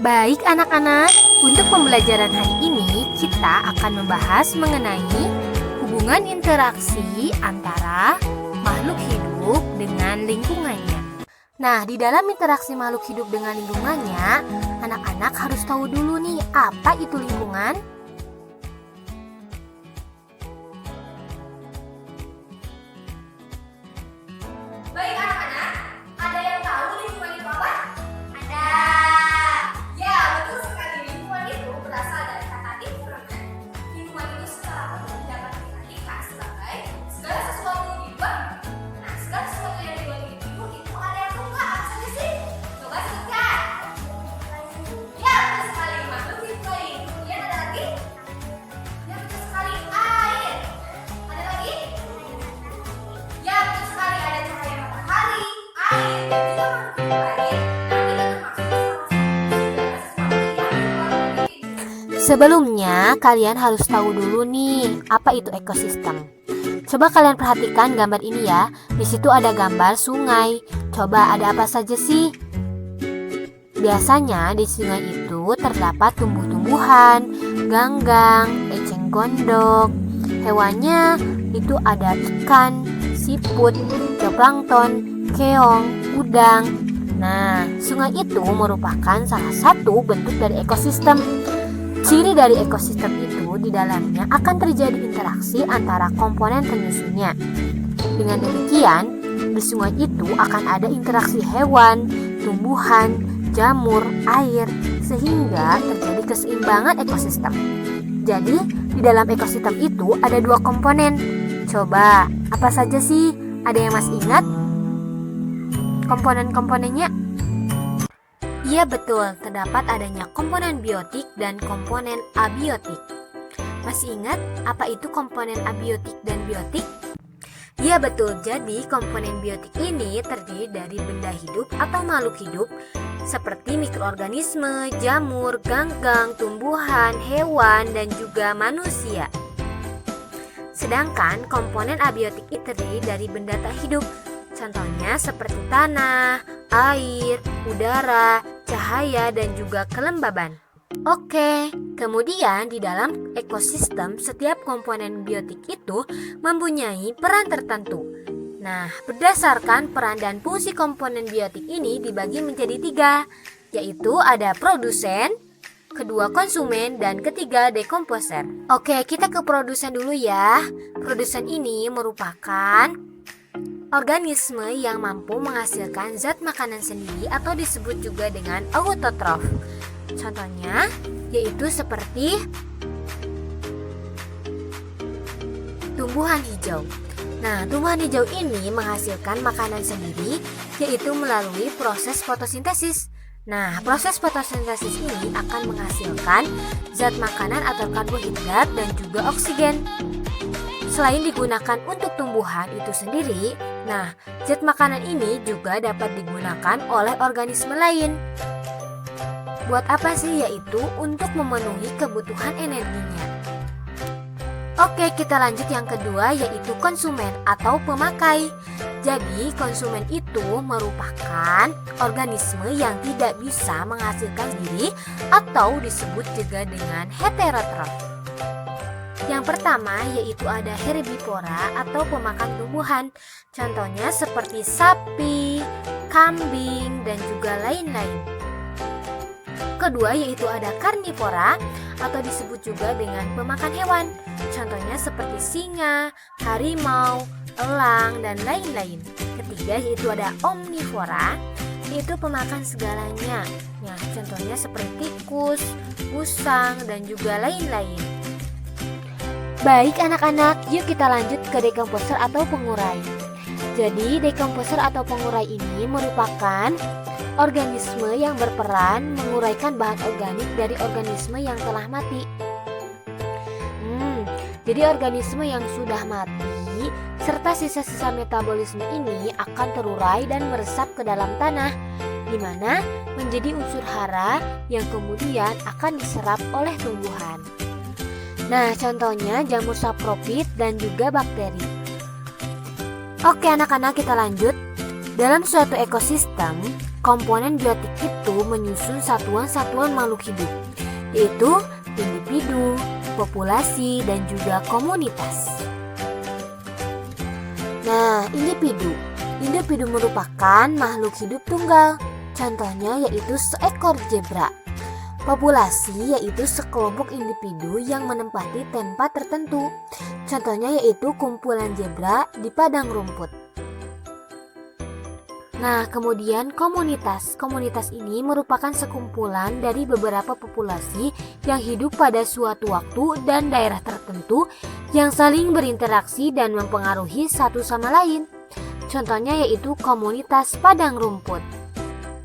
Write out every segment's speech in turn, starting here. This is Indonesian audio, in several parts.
Baik anak-anak, untuk pembelajaran hari ini kita akan membahas mengenai hubungan interaksi antara makhluk hidup dengan lingkungannya. Nah, di dalam interaksi makhluk hidup dengan lingkungannya, anak-anak harus tahu dulu nih, apa itu lingkungan? Baik anak-anak, ada yang tahu lingkungan itu apa? Ada. Ya, betul sekali. Lingkungan itu berasal dari kata environment. Lingkungan itu secara umum dapat diartikan sebagai segala sesuatu di luar individu. Nah, segala sesuatu yang di luar individu itu ada yang enggak? Apa saja sih? Coba sebutkan. Ya, betul sekali. Makhluk hidup lain. Kemudian ada lagi? Ya, betul sekali. Air. Ada lagi? Ya, betul sekali. Ada cahaya matahari, air, dan juga makhluk hidup lain. Nah, ini termasuk salah satu segala sesuatu yang di luar individu. Sebelumnya, kalian harus tahu dulu nih, apa itu ekosistem. Coba kalian perhatikan gambar ini ya. Di situ ada gambar sungai. Coba ada apa saja sih? Biasanya di sungai itu terdapat tumbuh-tumbuhan, ganggang, eceng gondok. Hewannya itu ada ikan, siput, zooplankton, keong, udang. Nah, sungai itu merupakan salah satu bentuk dari ekosistem. Ciri dari ekosistem itu di dalamnya akan terjadi interaksi antara komponen penyusunnya. Dengan demikian, di sungai itu akan ada interaksi hewan, tumbuhan, jamur, air, sehingga terjadi keseimbangan ekosistem. Jadi, di dalam ekosistem itu ada dua komponen. Coba, apa saja sih? Ada yang masih ingat? Komponen-komponennya? Iya betul, terdapat adanya komponen biotik dan komponen abiotik. Masih ingat apa itu komponen abiotik dan biotik? Iya betul, jadi komponen biotik ini terdiri dari benda hidup atau makhluk hidup seperti mikroorganisme, jamur, ganggang, tumbuhan, hewan, dan juga manusia. Sedangkan komponen abiotik itu terdiri dari benda tak hidup. Contohnya seperti tanah, air, udara, cahaya, dan juga kelembaban. Oke, kemudian di dalam ekosistem setiap komponen biotik itu mempunyai peran tertentu. Nah, berdasarkan peran dan fungsi komponen biotik ini dibagi menjadi 3, yaitu ada produsen, kedua konsumen, dan ketiga dekomposer. Oke, kita ke produsen dulu ya. Produsen ini merupakan organisme yang mampu menghasilkan zat makanan sendiri atau disebut juga dengan autotrof. Contohnya yaitu seperti tumbuhan hijau. Nah, tumbuhan hijau ini menghasilkan makanan sendiri yaitu melalui proses fotosintesis. Nah, proses fotosintesis ini akan menghasilkan zat makanan atau karbohidrat dan juga oksigen. Selain digunakan untuk tumbuhan itu sendiri, nah, zat makanan ini juga dapat digunakan oleh organisme lain. Buat apa sih? Yaitu untuk memenuhi kebutuhan energinya. Oke, kita lanjut yang kedua yaitu konsumen atau pemakai. Jadi, konsumen itu merupakan organisme yang tidak bisa menghasilkan sendiri atau disebut juga dengan heterotrof. Yang pertama yaitu ada herbivora atau pemakan tumbuhan. Contohnya seperti sapi, kambing, dan juga lain-lain. Kedua yaitu ada karnivora atau disebut juga dengan pemakan hewan. Contohnya seperti singa, harimau, elang, dan lain-lain. Ketiga yaitu ada omnivora, yaitu pemakan segalanya. Nah, contohnya seperti tikus, musang, dan juga lain-lain. Baik anak-anak, yuk kita lanjut ke dekomposer atau pengurai. Jadi dekomposer atau pengurai ini merupakan organisme yang berperan menguraikan bahan organik dari organisme yang telah mati. Jadi organisme yang sudah mati serta sisa-sisa metabolisme ini akan terurai dan meresap ke dalam tanah, di mana menjadi unsur hara yang kemudian akan diserap oleh tumbuhan. Nah, contohnya jamur sapropit dan juga bakteri. Oke anak-anak, kita lanjut. Dalam suatu ekosistem, komponen biotik itu menyusun satuan-satuan makhluk hidup, yaitu individu, populasi, dan juga komunitas. Nah, individu merupakan makhluk hidup tunggal. Contohnya yaitu seekor zebra. Populasi yaitu sekelompok individu yang menempati tempat tertentu. Contohnya yaitu kumpulan zebra di padang rumput. Nah, kemudian komunitas. Komunitas ini merupakan sekumpulan dari beberapa populasi yang hidup pada suatu waktu dan daerah tertentu yang saling berinteraksi dan mempengaruhi satu sama lain. Contohnya yaitu komunitas padang rumput.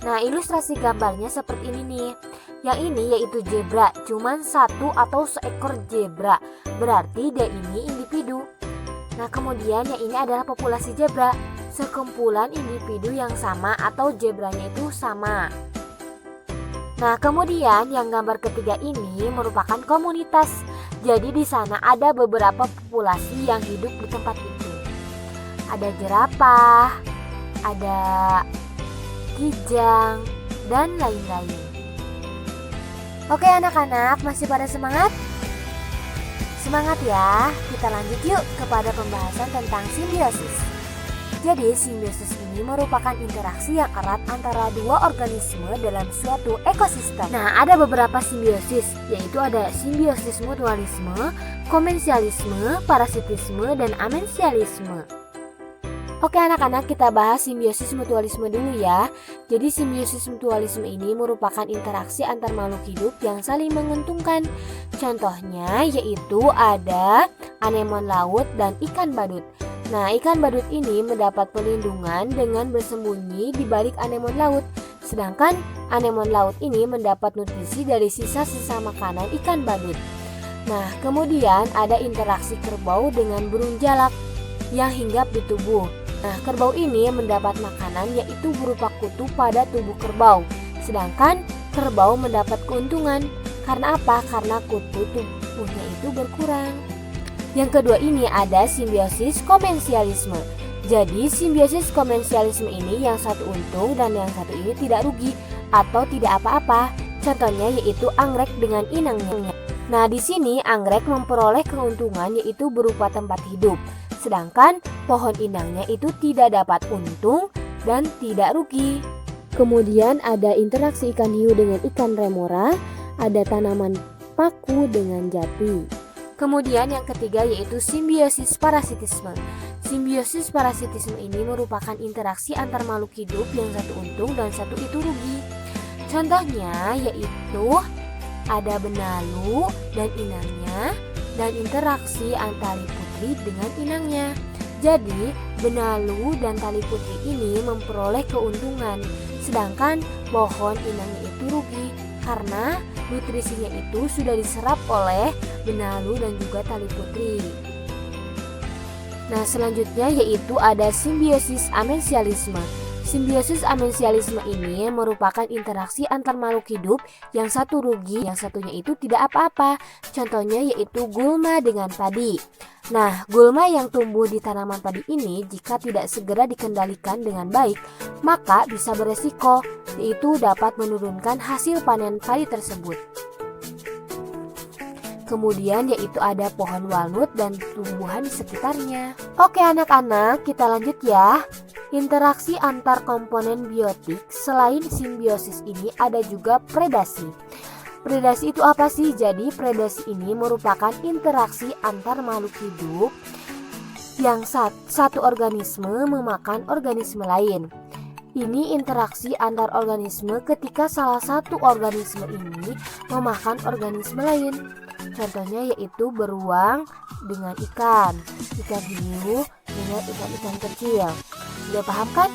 Nah, ilustrasi gambarnya seperti ini nih. Yang ini yaitu zebra, cuman satu atau seekor zebra, berarti dia ini individu. Nah, kemudian yang ini adalah populasi zebra, sekumpulan individu yang sama atau zebranya itu sama. Nah, kemudian yang gambar ketiga ini merupakan komunitas. Jadi di sana ada beberapa populasi yang hidup di tempat itu. Ada jerapah, ada kijang, dan lain-lain. Oke anak-anak, masih pada semangat? Semangat ya, kita lanjut yuk kepada pembahasan tentang simbiosis. Jadi simbiosis ini merupakan interaksi yang erat antara dua organisme dalam suatu ekosistem. Nah, ada beberapa simbiosis, yaitu ada simbiosis mutualisme, komensialisme, parasitisme, dan amensialisme. Oke anak-anak, kita bahas simbiosis mutualisme dulu ya. Jadi simbiosis mutualisme ini merupakan interaksi antar makhluk hidup yang saling menguntungkan. Contohnya yaitu ada anemon laut dan ikan badut. Nah, ikan badut ini mendapat perlindungan dengan bersembunyi di balik anemon laut. Sedangkan anemon laut ini mendapat nutrisi dari sisa-sisa makanan ikan badut. Nah, kemudian ada interaksi kerbau dengan burung jalak yang hinggap di tubuh. Nah, kerbau ini mendapat makanan yaitu berupa kutu pada tubuh kerbau. Sedangkan kerbau mendapat keuntungan. Karena apa? Karena kutu tubuhnya itu berkurang. Yang kedua ini ada simbiosis komensialisme. Jadi simbiosis komensialisme ini yang satu untung dan yang satu ini tidak rugi atau tidak apa-apa. Contohnya yaitu anggrek dengan inangnya. Nah, di sini anggrek memperoleh keuntungan yaitu berupa tempat hidup. Sedangkan pohon inangnya itu tidak dapat untung dan tidak rugi. Kemudian ada interaksi ikan hiu dengan ikan remora, ada tanaman paku dengan jati. Kemudian yang ketiga yaitu simbiosis parasitisme. Simbiosis parasitisme ini merupakan interaksi antar makhluk hidup yang satu untung dan satu itu rugi. Contohnya yaitu ada benalu dan inangnya dan interaksi antara putri dengan inangnya. Jadi, benalu dan tali putri ini memperoleh keuntungan, sedangkan pohon inangnya itu rugi karena nutrisinya itu sudah diserap oleh benalu dan juga tali putri. Nah, selanjutnya yaitu ada simbiosis amensialisme. Simbiosis amensialisme ini merupakan interaksi antar makhluk hidup yang satu rugi, yang satunya itu tidak apa-apa. Contohnya yaitu gulma dengan padi. Nah, gulma yang tumbuh di tanaman padi ini jika tidak segera dikendalikan dengan baik, maka bisa beresiko, yaitu dapat menurunkan hasil panen padi tersebut. Kemudian yaitu ada pohon walnut dan tumbuhan di sekitarnya. Oke anak-anak, kita lanjut ya. Interaksi antar komponen biotik selain simbiosis ini ada juga predasi. Predasi itu apa sih? Jadi predasi ini merupakan interaksi antar makhluk hidup yang satu organisme memakan organisme lain. Ini interaksi antar organisme ketika salah satu organisme ini memakan organisme lain. Contohnya yaitu beruang dengan ikan hiu dengan ikan-ikan kecil. Sudah paham kan?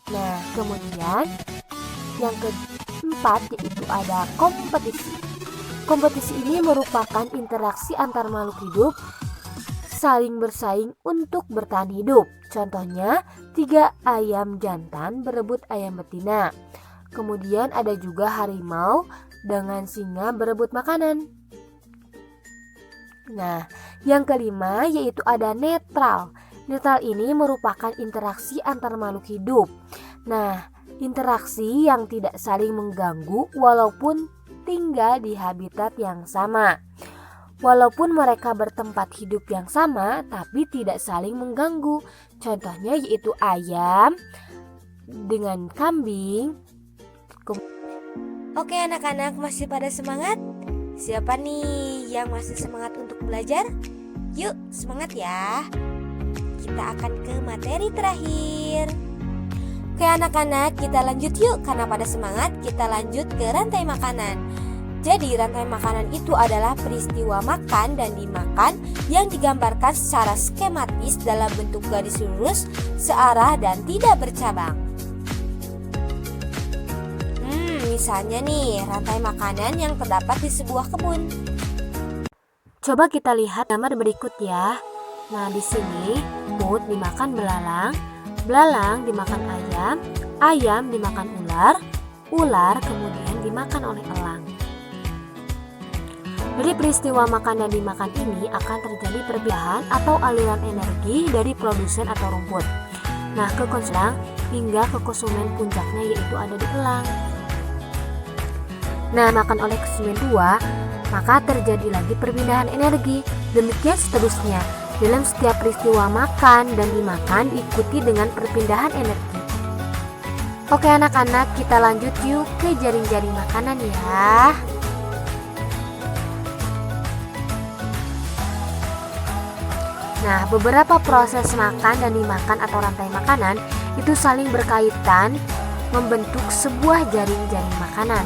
Nah, kemudian yang keempat yaitu ada kompetisi. Kompetisi ini merupakan interaksi antar makhluk hidup saling bersaing untuk bertahan hidup. Contohnya, 3 ayam jantan berebut ayam betina. Kemudian ada juga harimau dengan singa berebut makanan. Nah, yang kelima yaitu ada netral. Netral ini merupakan interaksi antar makhluk hidup. Nah, interaksi yang tidak saling mengganggu walaupun tinggal di habitat yang sama. Walaupun mereka bertempat hidup yang sama, tapi tidak saling mengganggu. Contohnya yaitu ayam dengan kambing. Oke anak-anak, masih pada semangat? Siapa nih yang masih semangat untuk belajar? Yuk semangat ya. Kita akan ke materi terakhir. Oke anak-anak, kita lanjut yuk. Karena pada semangat, kita lanjut ke rantai makanan. Jadi rantai makanan itu adalah peristiwa makan dan dimakan yang digambarkan secara skematis dalam bentuk garis lurus, searah dan tidak bercabang. Misalnya nih, rantai makanan yang terdapat di sebuah kebun. Coba kita lihat gambar berikut ya. Nah, di sini put dimakan belalang, belalang dimakan ayam, ayam dimakan ular, ular kemudian dimakan oleh elang. Dari peristiwa makan dan dimakan ini akan terjadi perpindahan atau aliran energi dari produsen atau rumput. Nah, ke konsumen hingga ke konsumen puncaknya yaitu ada di elang. Nah, makan oleh konsumen 2, maka terjadi lagi perpindahan energi. Demikian seterusnya. Dalam setiap peristiwa makan dan dimakan diikuti dengan perpindahan energi. Oke anak-anak, kita lanjut yuk ke jaring-jaring makanan ya. Nah, beberapa proses makan dan dimakan atau rantai makanan itu saling berkaitan membentuk sebuah jaring-jaring makanan.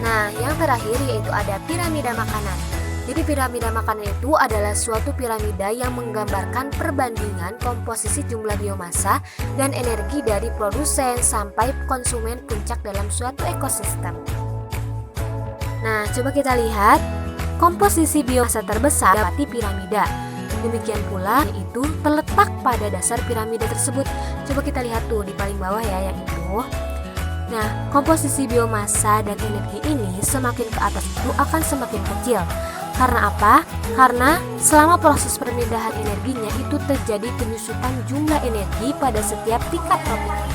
Nah, yang terakhir yaitu ada piramida makanan. Jadi piramida makanan itu adalah suatu piramida yang menggambarkan perbandingan komposisi jumlah biomasa dan energi dari produsen sampai konsumen puncak dalam suatu ekosistem. Nah, coba kita lihat komposisi biomasa terbesar dapati piramida. Demikian pula yaitu terletak pada dasar piramida tersebut. Coba kita lihat tuh di paling bawah ya yang itu. Nah, komposisi biomasa dan energi ini semakin ke atas itu akan semakin kecil. Karena apa? Karena selama proses perpindahan energinya itu terjadi penyusutan jumlah energi pada setiap tingkat tropik.